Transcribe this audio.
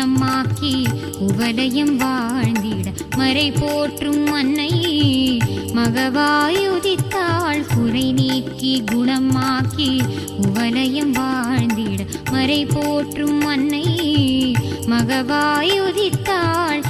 குணமாக்கி உவலயம் வாழ்ந்திட மறை போற்றும் அன்னை மகவாயுதித்தாள் குறை நீக்கி குணமாக்கி உவலயம் வாழ்ந்திட மறை போற்றும் அன்னை மகவாயுதித்தாள்